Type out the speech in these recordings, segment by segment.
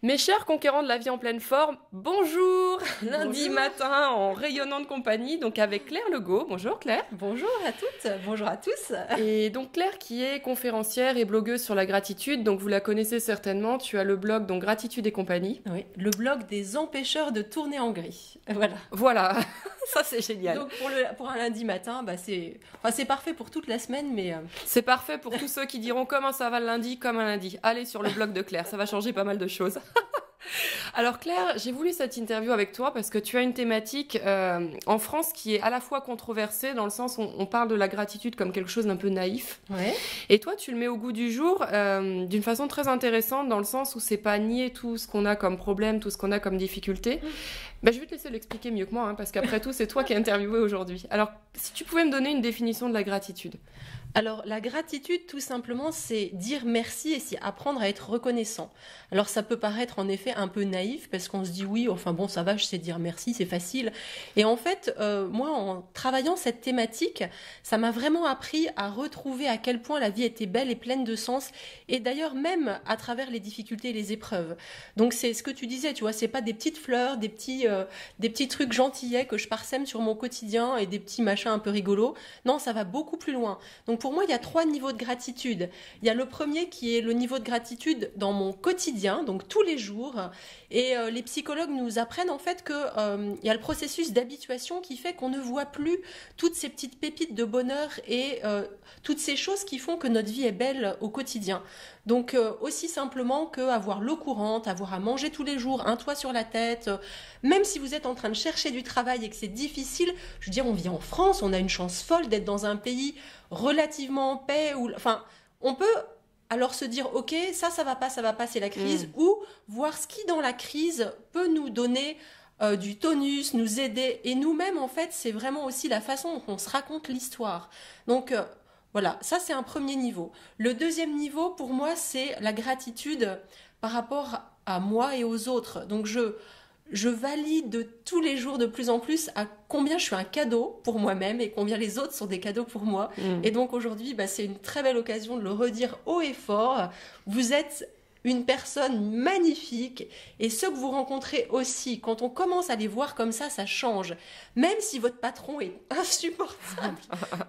Mes chers conquérants de la vie en pleine forme, bonjour. Lundi Bonjour. matin en rayonnant de compagnie, donc avec Claire Legault. Bonjour Claire. Bonjour à toutes, bonjour à tous. Et donc Claire qui est conférencière et blogueuse sur la gratitude, donc vous la connaissez certainement, tu as le blog donc Gratitude et compagnie. Oui, le blog des empêcheurs de tourner en gris. Voilà. Voilà, ça c'est génial. Donc pour un lundi matin, c'est parfait pour toute la semaine, mais C'est parfait pour tous ceux qui diront comment ça va le lundi, comme un lundi. Allez sur le blog de Claire, ça va changer pas mal de choses. Alors Claire, j'ai voulu cette interview avec toi parce que tu as une thématique en France qui est à la fois controversée dans le sens où on parle de la gratitude comme quelque chose d'un peu naïf. ouais. Et toi, tu le mets au goût du jour d'une façon très intéressante dans le sens où c'est pas nier tout ce qu'on a comme problème, tout ce qu'on a comme difficulté. Ben, je vais te laisser l'expliquer mieux que moi parce qu'après tout, c'est toi qui es interviewé aujourd'hui. Alors, si tu pouvais me donner une définition de la gratitude. Alors la gratitude, tout simplement, c'est dire merci et s'y apprendre à être reconnaissant. Alors ça peut paraître en effet un peu naïf parce qu'on se dit oui, enfin bon, ça va, je sais dire merci, c'est facile. Et en fait, moi, en travaillant cette thématique, ça m'a vraiment appris à retrouver à quel point la vie était belle et pleine de sens. Et d'ailleurs, même à travers les difficultés et les épreuves. Donc c'est ce que tu disais, tu vois, c'est pas des petites fleurs, des petits trucs gentillets que je parsème sur mon quotidien et des petits machins un peu rigolos. Non, ça va beaucoup plus loin. Donc pour moi, il y a 3 niveaux de gratitude. Il y a le premier qui est le niveau de gratitude dans mon quotidien, donc tous les jours. Et les psychologues nous apprennent en fait que il y a le processus d'habituation qui fait qu'on ne voit plus toutes ces petites pépites de bonheur et toutes ces choses qui font que notre vie est belle au quotidien. Donc aussi simplement qu'avoir l'eau courante, avoir à manger tous les jours, un toit sur la tête, même si vous êtes en train de chercher du travail et que c'est difficile, je veux dire, on vit en France, on a une chance folle d'être dans un pays relativement en paix, enfin, on peut alors se dire, ok, ça va pas, c'est la crise, ou voir ce qui dans la crise peut nous donner du tonus, nous aider, et nous-mêmes, en fait, c'est vraiment aussi la façon dont on se raconte l'histoire. Donc, voilà, ça c'est un premier niveau. Le deuxième niveau, pour moi, c'est la gratitude par rapport à moi et aux autres. Donc, je valide de tous les jours de plus en plus à combien je suis un cadeau pour moi-même et combien les autres sont des cadeaux pour moi. Et donc aujourd'hui, c'est une très belle occasion de le redire haut et fort. Vous êtes une personne magnifique et ceux que vous rencontrez aussi, quand on commence à les voir comme ça change. Même si votre patron est insupportable,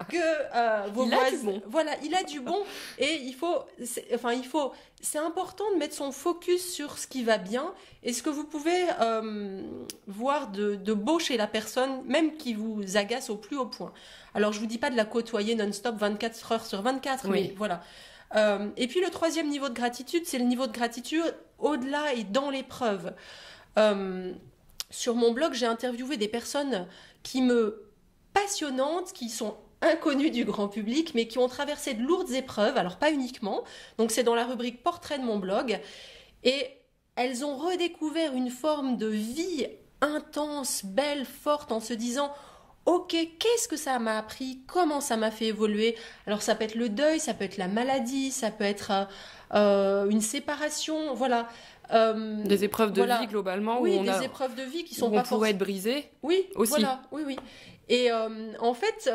que vos Il a voisins, du bon. voilà, il a du bon et c'est important de mettre son focus sur ce qui va bien et ce que vous pouvez voir de beau chez la personne, même qui vous agace au plus haut point. Alors je vous dis pas de la côtoyer non-stop 24 heures sur 24, Oui. mais voilà. Et puis le troisième niveau de gratitude, c'est le niveau de gratitude au-delà et dans l'épreuve. Sur mon blog, j'ai interviewé des personnes passionnantes, qui sont inconnues du grand public, mais qui ont traversé de lourdes épreuves, alors pas uniquement. Donc c'est dans la rubrique portrait de mon blog. Et elles ont redécouvert une forme de vie intense, belle, forte, en se disant... Ok, qu'est-ce que ça m'a appris? Comment ça m'a fait évoluer? Alors ça peut être le deuil, ça peut être la maladie, ça peut être une séparation, voilà. Des épreuves de Voilà. vie globalement Oui, où des épreuves de vie qui sont où pas on pourrait être brisé. Oui, aussi. voilà, oui, oui. Et en fait,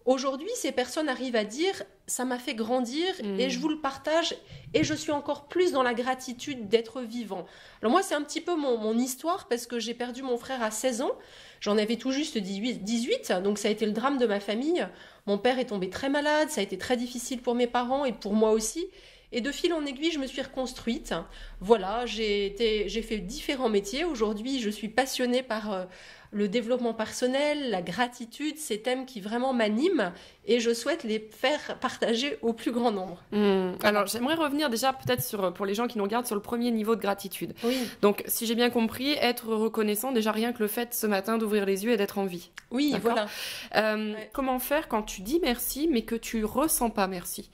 aujourd'hui, ces personnes arrivent à dire, ça m'a fait grandir et je vous le partage et je suis encore plus dans la gratitude d'être vivant. Alors moi, c'est un petit peu mon histoire parce que j'ai perdu mon frère à 16 ans. J'en avais tout juste 18, donc ça a été le drame de ma famille. Mon père est tombé très malade, ça a été très difficile pour mes parents et pour moi aussi. Et de fil en aiguille, je me suis reconstruite. Voilà, j'ai fait différents métiers. Aujourd'hui, je suis passionnée par le développement personnel, la gratitude, ces thèmes qui vraiment m'animent et je souhaite les faire partager au plus grand nombre. Alors, j'aimerais revenir déjà peut-être pour les gens qui nous regardent sur le premier niveau de gratitude. Oui, Donc, si j'ai bien compris, être reconnaissant, déjà rien que le fait ce matin d'ouvrir les yeux et d'être en vie. oui, D'accord. voilà. Ouais. Comment faire quand tu dis merci, mais que tu ressens pas merci?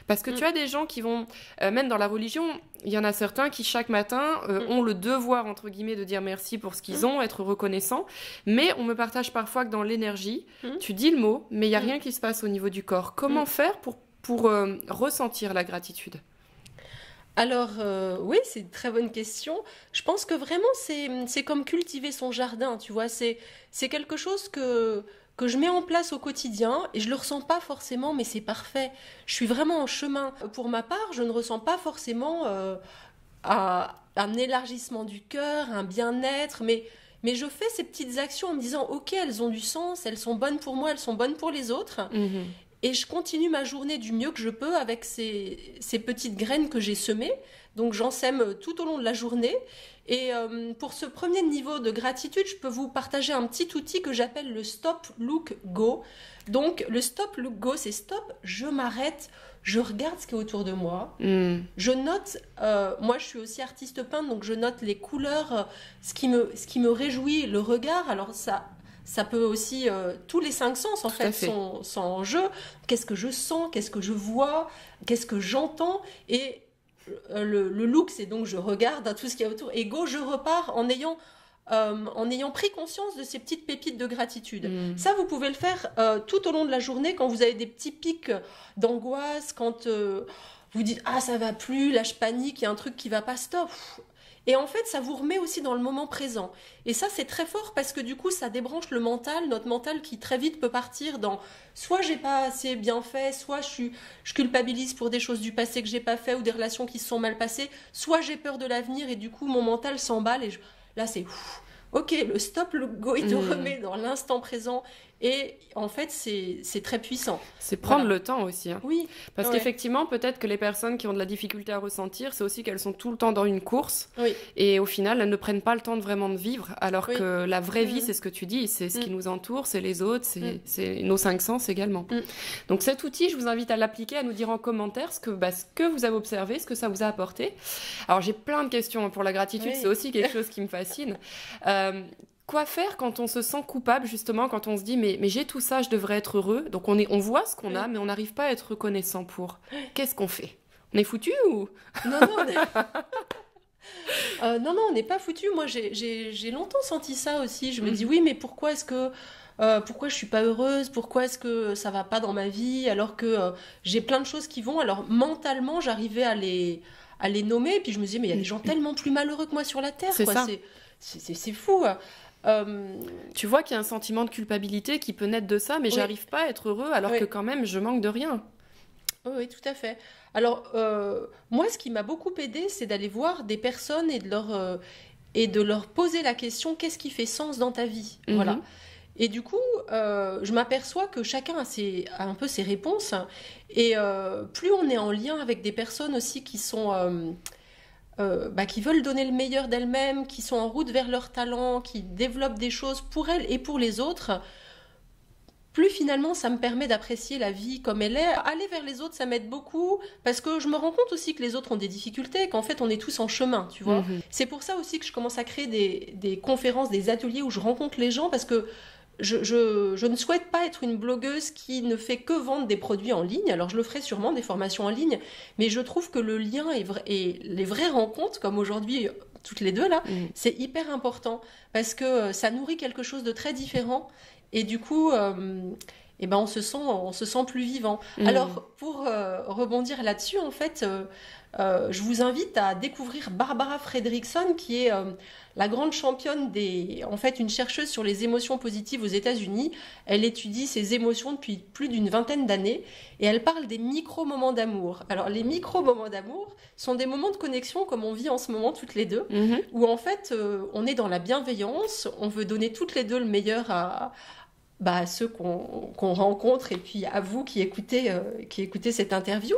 Parce que tu as des gens qui vont, même dans la religion, il y en a certains qui chaque matin ont le devoir, entre guillemets, de dire merci pour ce qu'ils ont, être reconnaissants. Mais on me partage parfois que dans l'énergie, tu dis le mot, mais il n'y a rien qui se passe au niveau du corps. Comment faire pour ressentir la gratitude? Alors, oui, c'est une très bonne question. Je pense que vraiment, c'est comme cultiver son jardin, tu vois. C'est quelque chose que je mets en place au quotidien et je le ressens pas forcément, mais c'est parfait. Je suis vraiment en chemin. Pour ma part, je ne ressens pas forcément un élargissement du cœur, un bien-être, mais je fais ces petites actions en me disant, ok, elles ont du sens, elles sont bonnes pour moi, elles sont bonnes pour les autres. Et je continue ma journée du mieux que je peux avec ces petites graines que j'ai semées. Donc j'en sème tout au long de la journée. Et pour ce premier niveau de gratitude, je peux vous partager un petit outil que j'appelle le Stop, Look, Go. Donc le Stop, Look, Go, c'est stop, je m'arrête, je regarde ce qui est autour de moi. Je note, moi je suis aussi artiste peintre, donc je note les couleurs, ce qui me réjouit, le regard. Alors ça peut aussi, tous les 5 sens en fait sont en jeu. Qu'est-ce que je sens, qu'est-ce que je vois, qu'est-ce que j'entends. Et le look, c'est donc je regarde tout ce qu'il y a autour. Et go, je repars en ayant pris conscience de ces petites pépites de gratitude. Ça, vous pouvez le faire tout au long de la journée quand vous avez des petits pics d'angoisse, quand vous dites « Ah, ça va plus, là je panique, il y a un truc qui va pas, stop !» Et en fait, ça vous remet aussi dans le moment présent. Et ça, c'est très fort parce que du coup, ça débranche le mental, notre mental qui très vite peut partir dans soit j'ai pas assez bien fait, soit je culpabilise pour des choses du passé que j'ai pas fait ou des relations qui se sont mal passées, soit j'ai peur de l'avenir et du coup, mon mental s'emballe et là, c'est ok, le stop, le go, il te remet dans l'instant présent. Et en fait, c'est très puissant. C'est prendre le temps aussi. Oui. Parce qu'effectivement, peut-être que les personnes qui ont de la difficulté à ressentir, c'est aussi qu'elles sont tout le temps dans une course. Et au final, elles ne prennent pas le temps vraiment de vivre. Alors que la vraie vie, c'est ce que tu dis, c'est ce qui nous entoure, c'est les autres, c'est nos 5 sens également. Donc cet outil, je vous invite à l'appliquer, à nous dire en commentaire ce que vous avez observé, ce que ça vous a apporté. Alors j'ai plein de questions pour la gratitude, c'est aussi quelque chose qui me fascine. Quoi faire quand on se sent coupable, justement, quand on se dit mais j'ai tout ça, je devrais être heureux. Donc on voit ce qu'on a, mais on n'arrive pas à être reconnaissant pour. Qu'est-ce qu'on fait? On est foutu ou Non, on n'est pas foutu. Moi, j'ai longtemps senti ça aussi. Je me dis oui, mais pourquoi je suis pas heureuse? Pourquoi est-ce que ça va pas dans ma vie alors que j'ai plein de choses qui vont? Alors mentalement, j'arrivais à les nommer. Et puis je me disais mais il y a des gens tellement plus malheureux que moi sur la terre. C'est ça. C'est fou. Tu vois qu'il y a un sentiment de culpabilité qui peut naître de ça, mais j'arrive pas à être heureux alors que quand même je manque de rien. Oui, tout à fait. Alors, moi, ce qui m'a beaucoup aidée, c'est d'aller voir des personnes et de leur poser la question, qu'est-ce qui fait sens dans ta vie? Voilà. Et du coup, je m'aperçois que chacun a un peu ses réponses. Et plus on est en lien avec des personnes aussi qui sont... qui veulent donner le meilleur d'elles-mêmes, qui sont en route vers leur talent, qui développent des choses pour elles et pour les autres, plus finalement ça me permet d'apprécier la vie comme elle est. Aller vers les autres, ça m'aide beaucoup, parce que je me rends compte aussi que les autres ont des difficultés, qu'en fait on est tous en chemin, tu vois. C'est pour ça aussi que je commence à créer des conférences, des ateliers où je rencontre les gens, parce que je ne souhaite pas être une blogueuse qui ne fait que vendre des produits en ligne. Alors je le ferai sûrement, des formations en ligne, mais je trouve que le lien et les vraies rencontres, comme aujourd'hui toutes les deux là, c'est hyper important parce que ça nourrit quelque chose de très différent et du coup on se sent plus vivant. Alors pour rebondir là-dessus, en fait, je vous invite à découvrir Barbara Fredrickson, qui est la grande championne une chercheuse sur les émotions positives aux États-Unis. Elle étudie ces émotions depuis plus d'une vingtaine d'années et elle parle des micro-moments d'amour. Alors, les micro-moments d'amour sont des moments de connexion comme on vit en ce moment toutes les deux, où en fait, on est dans la bienveillance, on veut donner toutes les deux le meilleur à ceux qu'on rencontre et puis à vous qui écoutez cette interview.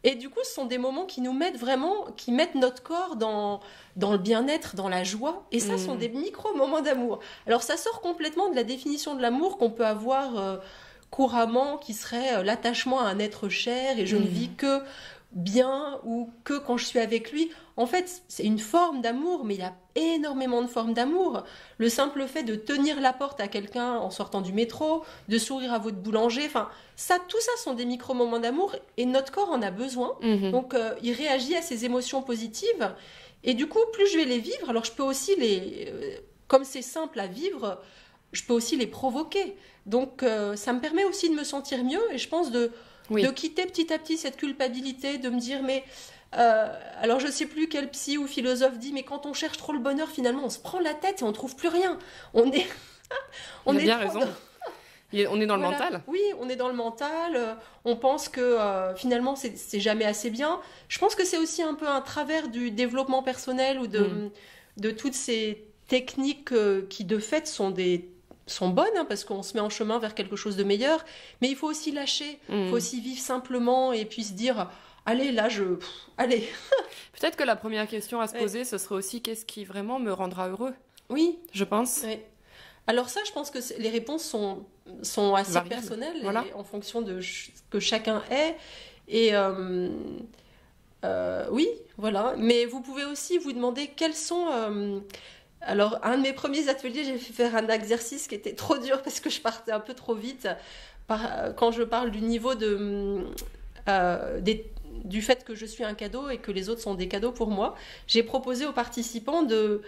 Et du coup, ce sont des moments qui nous mettent vraiment, qui mettent notre corps dans le bien-être, dans la joie. Et ça, sont des micro-moments d'amour. Alors, ça sort complètement de la définition de l'amour qu'on peut avoir couramment, qui serait l'attachement à un être cher et je ne vis que bien ou que quand je suis avec lui. En fait, c'est une forme d'amour, mais il y a énormément de formes d'amour. Le simple fait de tenir la porte à quelqu'un en sortant du métro, de sourire à votre boulanger, tout ça sont des micro-moments d'amour et notre corps en a besoin. Donc, il réagit à ces émotions positives et du coup, plus je vais les vivre, alors je peux aussi comme c'est simple à vivre, je peux aussi les provoquer. Donc, ça me permet aussi de me sentir mieux et je pense de quitter petit à petit cette culpabilité, de me dire alors je sais plus quel psy ou philosophe dit, mais quand on cherche trop le bonheur, finalement on se prend la tête et on trouve plus rien. On est bien raison. On est dans le Voilà. mental. Oui, on est dans le mental. On pense que finalement, c'est jamais assez bien. Je pense que c'est aussi un peu un travers du développement personnel ou de toutes ces techniques qui, de fait, sont bonnes, hein, parce qu'on se met en chemin vers quelque chose de meilleur. Mais il faut aussi lâcher. Il faut aussi vivre simplement et puis se dire, allez, là, allez. Peut-être que la première question à se poser, ce serait aussi qu'est-ce qui vraiment me rendra heureux? Oui. Je pense. Oui. Alors ça, je pense que les réponses sont assez Variables. personnelles Voilà. et en fonction de ce que chacun est. Et oui, voilà. Mais vous pouvez aussi vous demander quels sont... Alors, un de mes premiers ateliers, j'ai fait faire un exercice qui était trop dur parce que je partais un peu trop vite. Quand je parle du niveau du fait que je suis un cadeau et que les autres sont des cadeaux pour moi, j'ai proposé aux participants de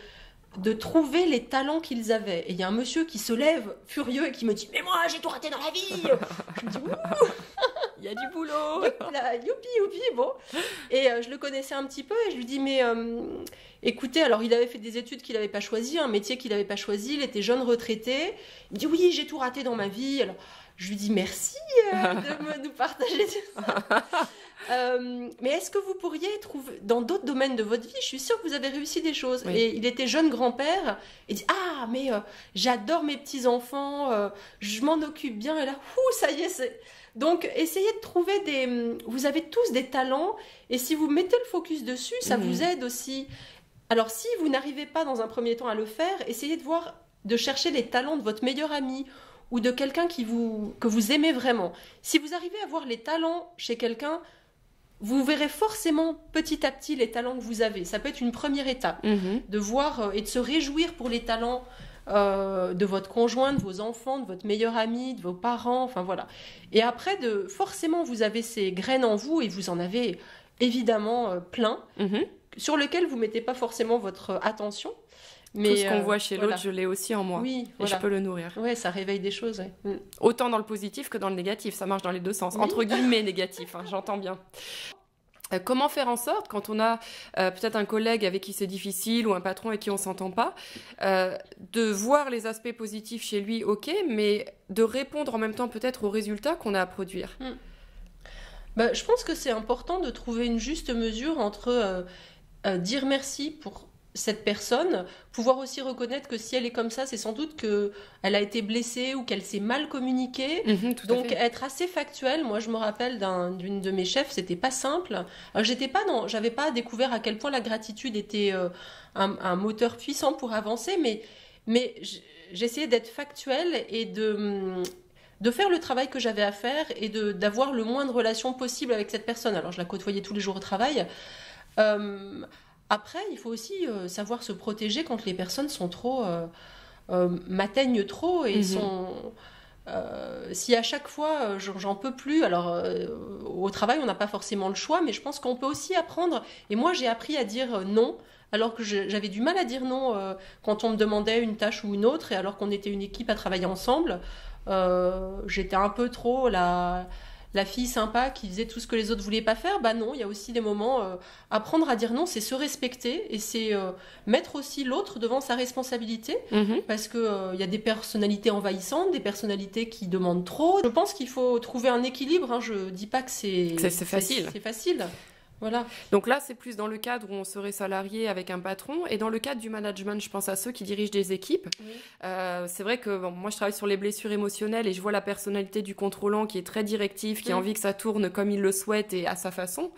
trouver les talents qu'ils avaient. Et il y a un monsieur qui se lève furieux et qui me dit « Mais moi, j'ai tout raté dans la vie !» Je me dis « Ouh !» Il y a du boulot. Là, youpi, youpi, bon. Et je le connaissais un petit peu et je lui dis, mais écoutez, alors il avait fait des études qu'il n'avait pas choisies, un métier qu'il n'avait pas choisi, il était jeune retraité. Il me dit, oui, j'ai tout raté dans ma vie. Alors je lui dis, merci de nous partager ça. Mais est-ce que vous pourriez trouver, dans d'autres domaines de votre vie, je suis sûre que vous avez réussi des choses. Oui. Et il était jeune grand-père, et dit, ah, mais j'adore mes petits-enfants, je m'en occupe bien, et là, ça y est, Donc, essayez de trouver vous avez tous des talents, et si vous mettez le focus dessus, ça vous aide aussi. Alors, si vous n'arrivez pas dans un premier temps à le faire, essayez de chercher les talents de votre meilleur ami, ou de quelqu'un que vous aimez vraiment. Si vous arrivez à voir les talents chez quelqu'un, vous verrez forcément petit à petit les talents que vous avez. Ça peut être une première étape, de voir et de se réjouir pour les talents de votre conjoint, de vos enfants, de votre meilleur ami, de vos parents, enfin voilà. Et après, forcément, vous avez ces graines en vous et vous en avez évidemment plein, sur lesquels vous ne mettez pas forcément votre attention. Mais, tout ce qu'on voit chez voilà. l'autre, je l'ai aussi en moi. Oui, et voilà. je peux le nourrir. Ouais, ça réveille des choses. Ouais. Autant dans le positif que dans le négatif. Ça marche dans les deux sens. Oui. Entre guillemets négatif, hein, j'entends bien. Comment faire en sorte, quand on a peut-être un collègue avec qui c'est difficile ou un patron avec qui on s'entend pas, de voir les aspects positifs chez lui, ok, mais de répondre en même temps peut-être aux résultats qu'on a à produire. Je pense que c'est important de trouver une juste mesure entre dire merci pour cette personne, pouvoir aussi reconnaître que si elle est comme ça, c'est sans doute qu'elle a été blessée ou qu'elle s'est mal communiquée. Donc être assez factuel. Moi, je me rappelle d'une de mes chefs, c'était pas simple. Alors, j'avais pas découvert à quel point la gratitude était un moteur puissant pour avancer, mais j'essayais d'être factuelle et de faire le travail que j'avais à faire et d'avoir le moins de relations possible avec cette personne. Alors, je la côtoyais tous les jours au travail. Après, il faut aussi savoir se protéger quand les personnes sont m'atteignent trop et si à chaque fois j'en peux plus, alors au travail on n'a pas forcément le choix, mais je pense qu'on peut aussi apprendre, et moi j'ai appris à dire non, alors que j'avais du mal à dire non quand on me demandait une tâche ou une autre, et alors qu'on était une équipe à travailler ensemble, j'étais un peu trop la fille sympa qui faisait tout ce que les autres voulaient pas faire. Bah non, il y a aussi des moments, apprendre à dire non, c'est se respecter et c'est mettre aussi l'autre devant sa responsabilité, parce que y a des personnalités envahissantes, des personnalités qui demandent trop. Je pense qu'il faut trouver un équilibre, hein. Je dis pas que c'est facile. C'est facile. Voilà. Donc là, c'est plus dans le cadre où on serait salarié avec un patron, et dans le cadre du management, je pense à ceux qui dirigent des équipes. C'est vrai que moi, je travaille sur les blessures émotionnelles et je vois la personnalité du contrôlant qui est très directif, qui a envie que ça tourne comme il le souhaite et à sa façon.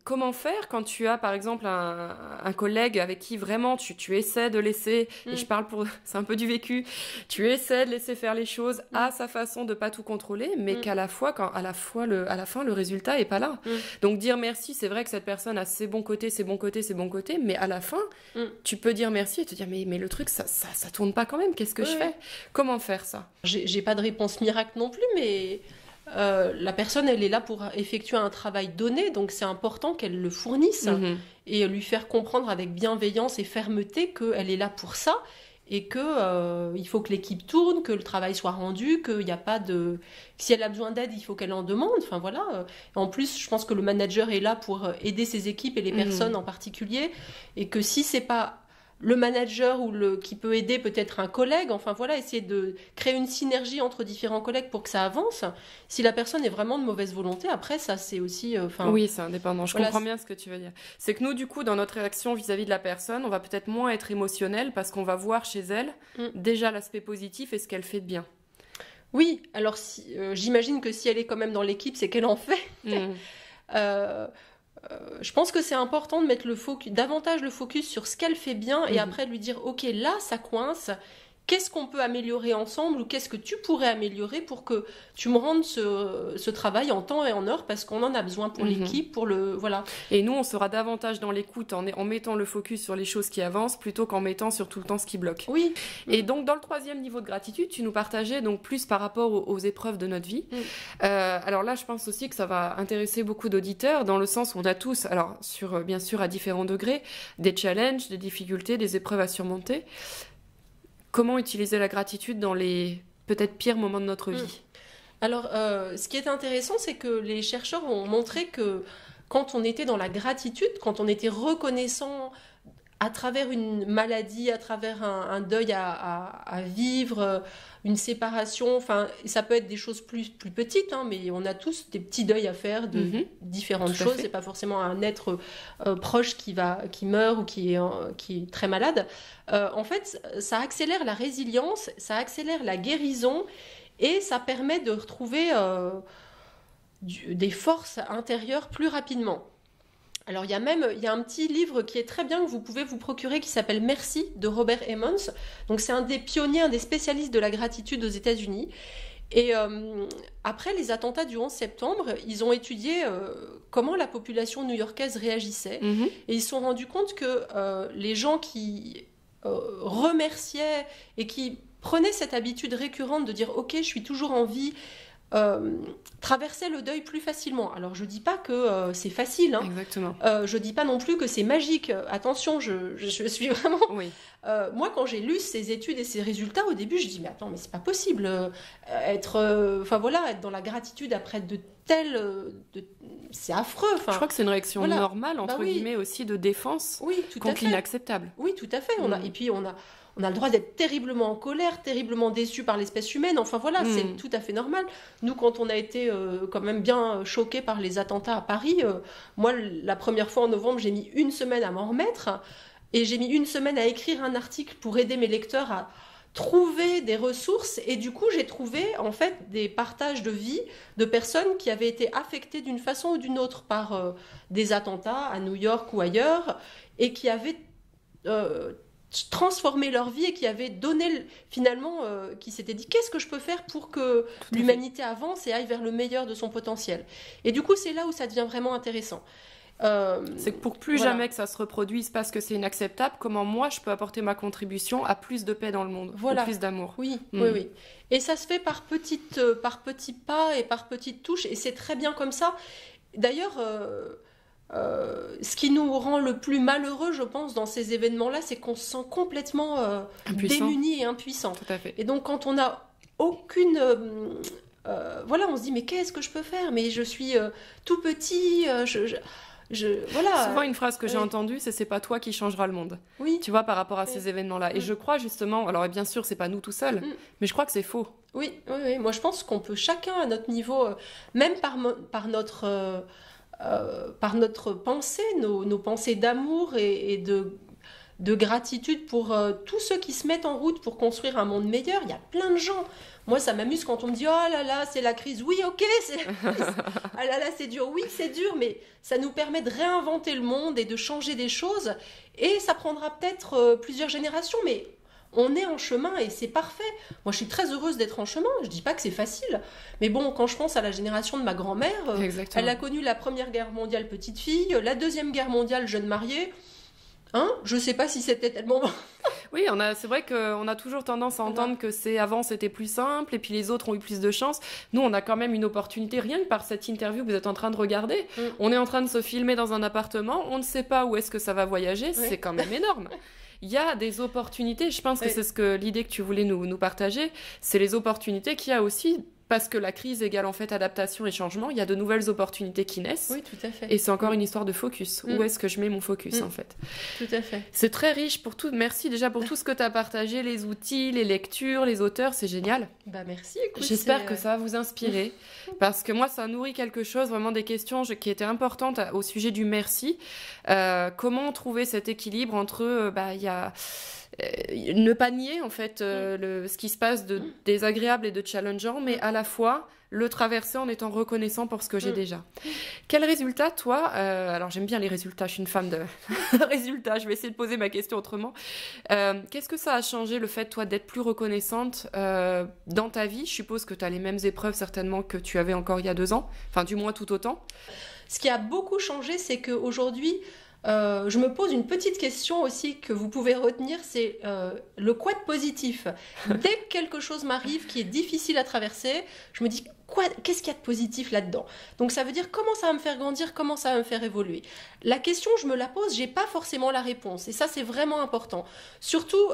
Comment faire quand tu as, par exemple, un collègue avec qui vraiment tu essaies de laisser, et je parle c'est un peu du vécu, tu essaies de laisser faire les choses à sa façon, de pas tout contrôler, mais qu'à la fois, à la fin, le résultat est pas là. Donc dire merci, c'est vrai que cette personne a ses bons côtés, mais à la fin, tu peux dire merci et te dire mais le truc, ça tourne pas quand même, qu'est-ce que je fais? Comment faire ça? J'ai pas de réponse miracle non plus, mais la personne, elle est là pour effectuer un travail donné, donc c'est important qu'elle le fournisse et lui faire comprendre avec bienveillance et fermeté qu'elle est là pour ça, et que il faut que l'équipe tourne, que le travail soit rendu, qu'il n'y a pas de... Si elle a besoin d'aide, il faut qu'elle en demande. Enfin voilà. En plus, je pense que le manager est là pour aider ses équipes et les personnes en particulier, et que si c'est pas le manager qui peut aider peut-être un collègue, enfin voilà, essayer de créer une synergie entre différents collègues pour que ça avance. Si la personne est vraiment de mauvaise volonté, après ça c'est aussi... oui, c'est indépendant, je comprends bien ce que tu veux dire. C'est que nous du coup dans notre réaction vis-à-vis de la personne, on va peut-être moins être émotionnel parce qu'on va voir chez elle déjà l'aspect positif et ce qu'elle fait de bien. Oui, alors j'imagine que si elle est quand même dans l'équipe, c'est qu'elle en fait. Je pense que c'est important de mettre davantage le focus sur ce qu'elle fait bien et après lui dire ok, là ça coince, qu'est-ce qu'on peut améliorer ensemble ou qu'est-ce que tu pourrais améliorer pour que tu me rendes ce travail en temps et en heure parce qu'on en a besoin pour l'équipe, pour le... Voilà. Et nous, on sera davantage dans l'écoute en mettant le focus sur les choses qui avancent plutôt qu'en mettant sur tout le temps ce qui bloque. Oui. Et donc, dans le 3e niveau de gratitude, tu nous partageais donc plus par rapport aux épreuves de notre vie. Alors là, je pense aussi que ça va intéresser beaucoup d'auditeurs dans le sens où on a tous, alors bien sûr à différents degrés, des challenges, des difficultés, des épreuves à surmonter. Comment utiliser la gratitude dans les peut-être pires moments de notre vie? Alors, ce qui est intéressant, c'est que les chercheurs ont montré que quand on était dans la gratitude, quand on était reconnaissant à travers une maladie, à travers un deuil à vivre, une séparation, enfin, ça peut être des choses plus petites, hein, mais on a tous des petits deuils à faire de différentes choses. C'est pas forcément un être proche qui meurt ou qui est très malade. En fait, ça accélère la résilience, ça accélère la guérison et ça permet de retrouver des forces intérieures plus rapidement. Alors il y a un petit livre qui est très bien que vous pouvez vous procurer qui s'appelle Merci de Robert Emmons. Donc c'est un des pionniers, un des spécialistes de la gratitude aux États-Unis. Et après les attentats du 11 septembre, ils ont étudié comment la population new-yorkaise réagissait. Et ils se sont rendus compte que les gens qui remerciaient et qui prenaient cette habitude récurrente de dire « Ok, je suis toujours en vie », traverser le deuil plus facilement. Alors je dis pas que c'est facile, hein. Exactement. Je dis pas non plus que c'est magique. Attention, je suis vraiment. Oui. Moi, quand j'ai lu ces études et ces résultats, au début, je dis mais attends, mais c'est pas possible être dans la gratitude après de tels, c'est affreux. Je crois que c'est une réaction normale entre guillemets aussi de défense contre l'inacceptable. Oui, tout à fait. Et puis on a le droit d'être terriblement en colère, terriblement déçu par l'espèce humaine. Enfin voilà, c'est tout à fait normal. Nous, quand on a été quand même bien choqués par les attentats à Paris, moi, la première fois en novembre, j'ai mis 1 semaine à m'en remettre. Et j'ai mis 1 semaine à écrire un article pour aider mes lecteurs à trouver des ressources. Et du coup, j'ai trouvé en fait des partages de vie de personnes qui avaient été affectées d'une façon ou d'une autre par des attentats à New York ou ailleurs et qui avaient... transformer leur vie et qui avaient donné finalement, qui s'étaient dit qu'est-ce que je peux faire pour que l'humanité avance et aille vers le meilleur de son potentiel. Et du coup, c'est là où ça devient vraiment intéressant. C'est que pour plus jamais que ça se reproduise parce que c'est inacceptable, comment moi je peux apporter ma contribution à plus de paix dans le monde, plus d'amour. Oui. Et ça se fait par petits pas et par petites touches et c'est très bien comme ça. D'ailleurs, ce qui nous rend le plus malheureux, je pense, dans ces événements-là, c'est qu'on se sent complètement démuni et impuissant. Tout à fait. Et donc, quand on n'a aucune... on se dit, mais qu'est-ce que je peux faire ? Mais je suis tout petit, Souvent, une phrase que j'ai entendue, c'est pas toi qui changeras le monde. Oui. Tu vois, par rapport à ces événements-là. Et je crois justement, alors bien sûr, c'est pas nous tout seuls, mais je crois que c'est faux. Oui. Moi, je pense qu'on peut chacun à notre niveau, même par notre pensée, nos pensées d'amour et de gratitude pour tous ceux qui se mettent en route pour construire un monde meilleur. Il y a plein de gens. Moi, ça m'amuse quand on me dit « Oh là là, c'est la crise. » Oui, ok, ah là là, c'est dur. Oui, c'est dur, mais ça nous permet de réinventer le monde et de changer des choses. Et ça prendra peut-être plusieurs générations, mais on est en chemin et c'est parfait. Moi, je suis très heureuse d'être en chemin. Je dis pas que c'est facile. Mais bon, quand je pense à la génération de ma grand-mère, elle a connu la Première Guerre mondiale petite fille, la Deuxième Guerre mondiale jeune mariée. Je sais pas si c'était tellement... Oui, c'est vrai qu'on a toujours tendance à entendre que avant c'était plus simple et puis les autres ont eu plus de chance. Nous, on a quand même une opportunité, rien que par cette interview que vous êtes en train de regarder. On est en train de se filmer dans un appartement, on ne sait pas où est-ce que ça va voyager, c'est quand même énorme. Il y a des opportunités, je pense que c'est l'idée que tu voulais nous partager, c'est les opportunités qu'il y a aussi parce que la crise égale en fait adaptation et changement. Il y a de nouvelles opportunités qui naissent. Oui, tout à fait. Et c'est encore une histoire de focus. Où est-ce que je mets mon focus, en fait? Tout à fait. C'est très riche pour tout. Merci déjà pour tout ce que tu as partagé, les outils, les lectures, les auteurs, c'est génial. Bah merci, écoute. J'espère que ça va vous inspirer, parce que moi, ça nourrit quelque chose, vraiment des questions qui étaient importantes au sujet du merci. Comment trouver cet équilibre entre, il y a... ne pas nier en fait ce qui se passe de désagréable et de challengeant, mais à la fois le traverser en étant reconnaissant pour ce que j'ai déjà. Quel résultat, toi, alors j'aime bien les résultats, je suis une femme de résultats, je vais essayer de poser ma question autrement. Qu'est-ce que ça a changé, le fait, toi, d'être plus reconnaissante dans ta vie? Je suppose que tu as les mêmes épreuves certainement que tu avais encore il y a 2 ans, enfin du moins tout autant. Ce qui a beaucoup changé, c'est qu'aujourd'hui, je me pose une petite question aussi que vous pouvez retenir, c'est le quoi de positif. Dès que quelque chose m'arrive qui est difficile à traverser, je me dis qu'est-ce qu'il y a de positif là-dedans? Donc ça veut dire comment ça va me faire grandir, comment ça va me faire évoluer. La question, je me la pose, j'ai pas forcément la réponse. Et ça, c'est vraiment important. Surtout,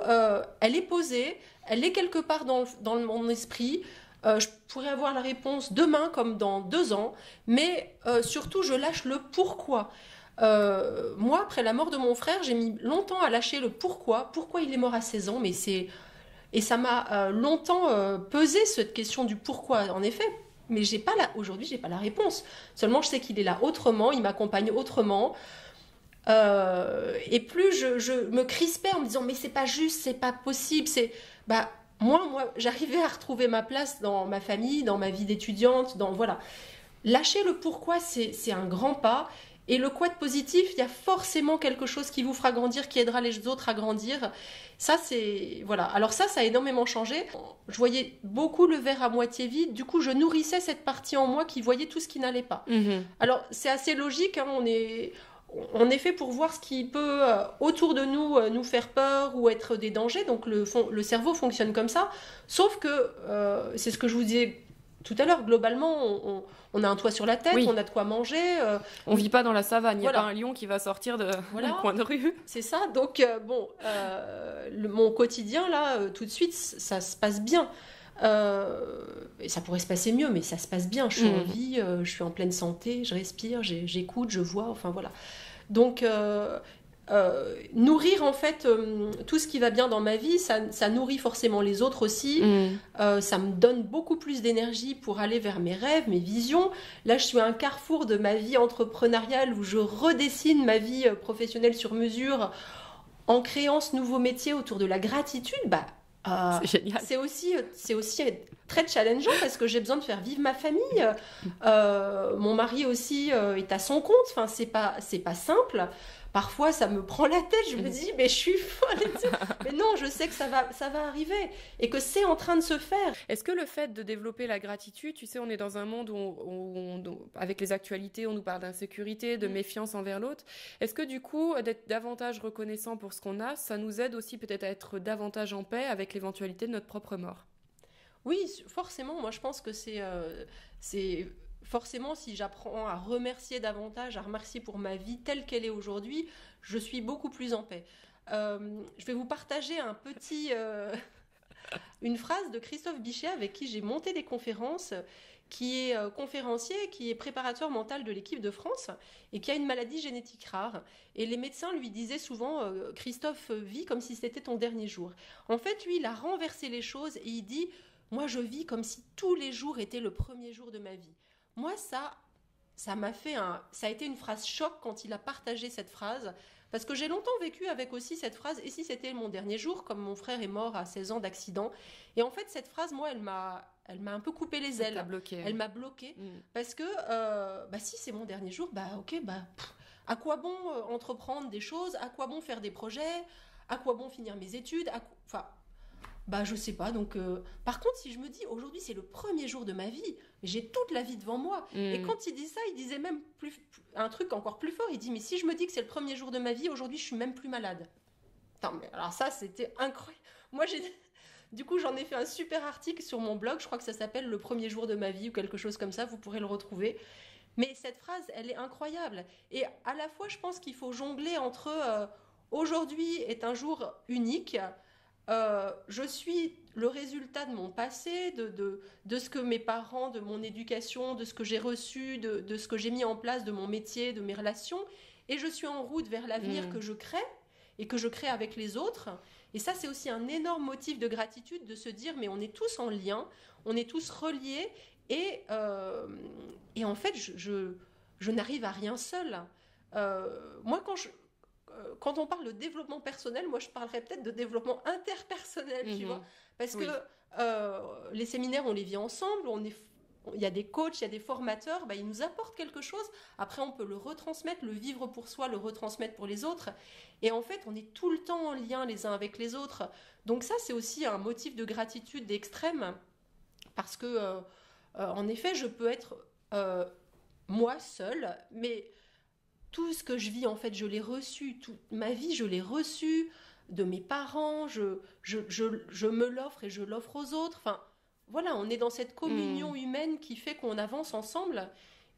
elle est posée, elle est quelque part dans mon esprit. Je pourrais avoir la réponse demain comme dans 2 ans, mais surtout, je lâche le pourquoi. Moi, après la mort de mon frère, j'ai mis longtemps à lâcher le pourquoi il est mort à 16 ans, et ça m'a longtemps pesé cette question du pourquoi, en effet, mais aujourd'hui, j'ai pas la réponse. Seulement, je sais qu'il est là autrement, il m'accompagne autrement, et plus je me crispais en me disant mais c'est pas juste, c'est pas possible, moi, j'arrivais à retrouver ma place dans ma famille, dans ma vie d'étudiante, voilà. Lâcher le pourquoi, c'est un grand pas. Et le quoi de positif, il y a forcément quelque chose qui vous fera grandir, qui aidera les autres à grandir. Ça, c'est... Voilà. Alors ça a énormément changé. Je voyais beaucoup le verre à moitié vide. Du coup, je nourrissais cette partie en moi qui voyait tout ce qui n'allait pas. Alors, c'est assez logique. Hein, on est fait pour voir ce qui peut, autour de nous, nous faire peur ou être des dangers. Donc, le cerveau fonctionne comme ça. Sauf que, c'est ce que je vous disais tout à l'heure, globalement, on a un toit sur la tête, on a de quoi manger. On vit pas dans la savane, il n'y a pas un lion qui va sortir d'un coin de rue. C'est ça, donc mon quotidien, là, tout de suite, ça se passe bien. Et ça pourrait se passer mieux, mais ça se passe bien. Je suis en vie, je suis en pleine santé, je respire, j'écoute, je vois, enfin voilà. Donc... nourrir en fait tout ce qui va bien dans ma vie, ça nourrit forcément les autres aussi. Ça me donne beaucoup plus d'énergie pour aller vers mes rêves, mes visions. Là, je suis à un carrefour de ma vie entrepreneuriale où je redessine ma vie professionnelle sur mesure en créant ce nouveau métier autour de la gratitude. C'est génial. C'est aussi très challengeant parce que j'ai besoin de faire vivre ma famille. Mon mari aussi est à son compte. Enfin, c'est pas simple. Parfois, ça me prend la tête. Je me dis, mais je suis folle. Mais non, je sais que ça va arriver et que c'est en train de se faire. Est-ce que le fait de développer la gratitude, tu sais, on est dans un monde où avec les actualités, on nous parle d'insécurité, de méfiance envers l'autre. Est-ce que du coup, d'être davantage reconnaissant pour ce qu'on a, ça nous aide aussi peut-être à être davantage en paix avec l'éventualité de notre propre mort? Oui, forcément. Moi, je pense que c'est forcément, si j'apprends à remercier davantage, à remercier pour ma vie telle qu'elle est aujourd'hui, je suis beaucoup plus en paix. Je vais vous partager une phrase de Christophe Bichet avec qui j'ai monté des conférences, qui est conférencier, qui est préparateur mental de l'équipe de France et qui a une maladie génétique rare. Et les médecins lui disaient souvent « Christophe, vis comme si c'était ton dernier jour ». En fait, lui, il a renversé les choses et il dit « Moi, je vis comme si tous les jours étaient le premier jour de ma vie ». Moi, ça a été une phrase choc quand il a partagé cette phrase, parce que j'ai longtemps vécu avec aussi cette phrase, et si c'était mon dernier jour, comme mon frère est mort à 16 ans d'accident. Et en fait, cette phrase, moi, elle m'a un peu coupé les ailes. Elle m'a bloquée, parce que si c'est mon dernier jour, à quoi bon entreprendre des choses, à quoi bon faire des projets, à quoi bon finir mes études, je sais pas. Donc, par contre, si je me dis aujourd'hui c'est le premier jour de ma vie, j'ai toute la vie devant moi. Et quand il dit ça, il disait même un truc encore plus fort. Il dit mais si je me dis que c'est le premier jour de ma vie, aujourd'hui je suis même plus malade. Mais alors ça c'était incroyable. Moi du coup j'en ai fait un super article sur mon blog. Je crois que ça s'appelle le premier jour de ma vie ou quelque chose comme ça. Vous pourrez le retrouver. Mais cette phrase, elle est incroyable. Et à la fois, je pense qu'il faut jongler entre aujourd'hui est un jour unique. je suis le résultat de mon passé, de ce que mes parents, de mon éducation, de ce que j'ai reçu, de ce que j'ai mis en place, de mon métier, de mes relations, et je suis en route vers l'avenir que je crée, et que je crée avec les autres. Et ça, c'est aussi un énorme motif de gratitude, de se dire, mais on est tous en lien, on est tous reliés, et en fait, je n'arrive à rien seul. Moi, quand on parle de développement personnel, moi je parlerais peut-être de développement interpersonnel, tu vois, parce que les séminaires, on les vit ensemble, il y a des coachs, il y a des formateurs, ils nous apportent quelque chose. Après, on peut le retransmettre, le vivre pour soi, le retransmettre pour les autres. Et en fait, on est tout le temps en lien les uns avec les autres. Donc ça, c'est aussi un motif de gratitude extrême, parce que, en effet, je peux être moi seule, mais tout ce que je vis, en fait, je l'ai reçu. Toute ma vie, je l'ai reçu de mes parents. Je me l'offre et je l'offre aux autres. Enfin, voilà, on est dans cette communion humaine qui fait qu'on avance ensemble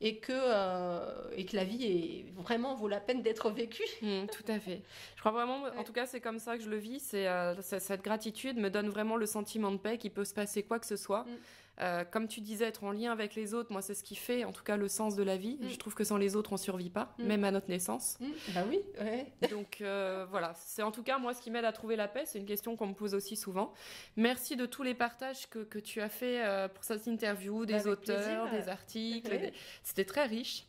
et que la vie vraiment vaut la peine d'être vécue. Tout à fait. Je crois vraiment, en tout cas, c'est comme ça que je le vis. Cette gratitude me donne vraiment le sentiment de paix qu'il peut se passer quoi que ce soit. Comme tu disais, être en lien avec les autres, moi, c'est ce qui fait, en tout cas, le sens de la vie. Je trouve que sans les autres, on survit pas, même à notre naissance. Bah oui, ouais. Donc, voilà. C'est en tout cas, moi, ce qui m'aide à trouver la paix. C'est une question qu'on me pose aussi souvent. Merci de tous les partages que tu as fait pour cette interview, des auteurs, des articles. Ouais. C'était très riche.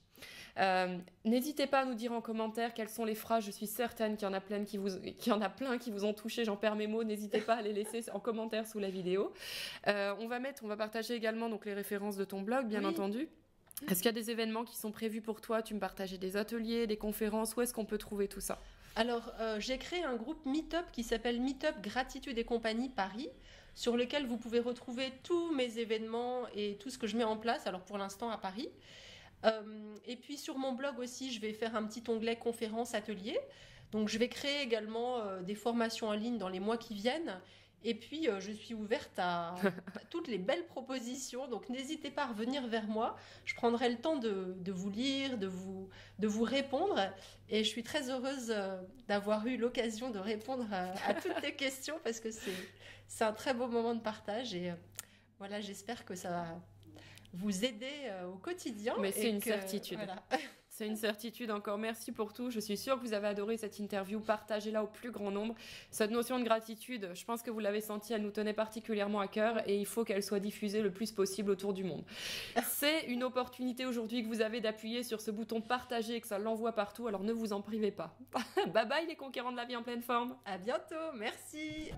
N'hésitez pas à nous dire en commentaire quelles sont les phrases. Je suis certaine qu'il y en a plein qui vous ont touché. J'en perds mes mots. N'hésitez pas à les laisser en commentaire sous la vidéo. On va partager également donc les références de ton blog, bien entendu. Est-ce qu'il y a des événements qui sont prévus pour toi? Tu me partageais des ateliers, des conférences. Où est-ce qu'on peut trouver tout ça? Alors, j'ai créé un groupe Meetup qui s'appelle Meetup Gratitude et Compagnie Paris, sur lequel vous pouvez retrouver tous mes événements et tout ce que je mets en place. Alors, pour l'instant, à Paris. Et puis sur mon blog aussi, je vais faire un petit onglet conférences, ateliers. Donc je vais créer également des formations en ligne dans les mois qui viennent. Et puis je suis ouverte à toutes les belles propositions. Donc n'hésitez pas à revenir vers moi. Je prendrai le temps de vous lire, de vous répondre. Et je suis très heureuse d'avoir eu l'occasion de répondre à toutes tes questions, parce que c'est un très beau moment de partage. Et voilà, j'espère que ça va vous aider au quotidien. Mais c'est une certitude. Voilà. C'est une certitude. Encore merci pour tout. Je suis sûre que vous avez adoré cette interview. Partagez-la au plus grand nombre. Cette notion de gratitude, je pense que vous l'avez senti, elle nous tenait particulièrement à cœur et il faut qu'elle soit diffusée le plus possible autour du monde. C'est une opportunité aujourd'hui que vous avez d'appuyer sur ce bouton partager et que ça l'envoie partout, alors ne vous en privez pas. Bye bye les conquérants de la vie en pleine forme. À bientôt, merci.